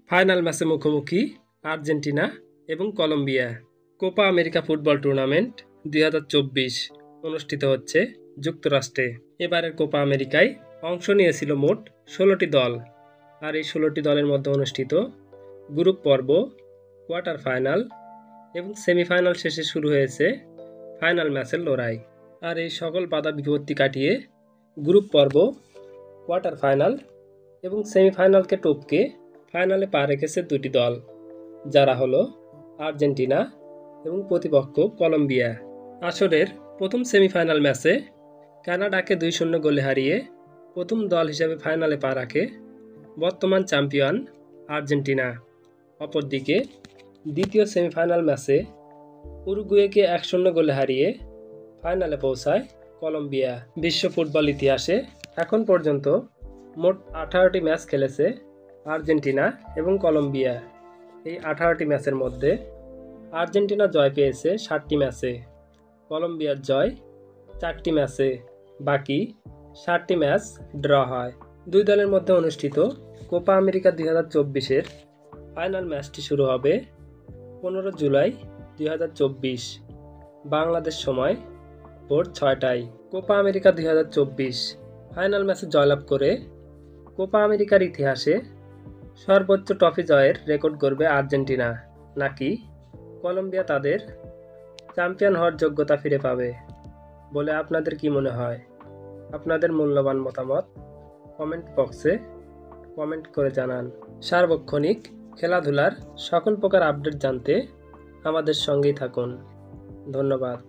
Final ম্যাচে মুখোমুখি Argentina এবং Colombia. Copa America football tournament 2024 অনুষ্ঠিত হচ্ছে যুক্তরাষ্ট্রে। এবারের কোপা আমেরিকায় অংশ নিয়েছিল মোট 16টি দল। আর এই 16টি দলের মধ্যে অনুষ্ঠিত গ্রুপ পর্ব, কোয়ার্টার ফাইনাল এবং সেমিফাইনাল শেষে শুরু হয়েছে ফাইনাল ম্যাচের লড়াই। আর এই সকল বাধা বিপত্তি কাটিয়ে গ্রুপ পর্ব, কোয়ার্টার ফাইনাল এবং সেমিফাইনালকে টপকে ফাইনালে পা রেখেছে দুটি দল, যারা হলো আর্জেন্টিনা এবং প্রতিপক্ষ কলম্বিয়া। আসরের প্রথম সেমিফাইনাল ম্যাচে কানাডাকে 2-0 গোলে হারিয়ে প্রথম দল হিসেবে ফাইনালে পা রাখে বর্তমান চ্যাম্পিয়ন আর্জেন্টিনা। অপরদিকে দ্বিতীয় সেমিফাইনাল ম্যাচে উরুগুয়েকে 1-0 গোলে হারিয়ে ফাইনালে পৌঁছায় কলম্বিয়া। বিশ্ব ফুটবল ইতিহাসে এখন পর্যন্ত মোট 18টি ম্যাচ খেলেছে আর্জেন্টিনা এবং কলম্বিয়া। এই 18টি ম্যাচের মধ্যে আর্জেন্টিনা জয় পেয়েছে 7টি ম্যাচে, কলম্বিয়ার জয় 4টি ম্যাচে, বাকি 7টি ম্যাচ ড্র হয়। দুই দলের মধ্যে অনুষ্ঠিত কোপা আমেরিকা 2024-এর ফাইনাল ম্যাচটি শুরু হবে 15 জুলাই 2024 বাংলাদেশ সময় ভোর 6টায়। কোপা আমেরিকা 2024 ফাইনাল ম্যাচে জয়লাভ করে কোপা আমেরিকার ইতিহাসে সর্বোচ্চ ট্রফি জয়ের রেকর্ড গড়বে আর্জেন্টিনা, নাকি কলম্বিয়া তাদের চ্যাম্পিয়ন হওয়ার যোগ্যতা ফিরে পাবে বলে আপনাদের কি মনে হয়? আপনাদের মূল্যবান মতামত কমেন্ট বক্সে কমেন্ট করে জানান। সার্বক্ষণিক খেলাধুলার সকল প্রকার আপডেট জানতে আমাদের সঙ্গেই থাকুন। ধন্যবাদ।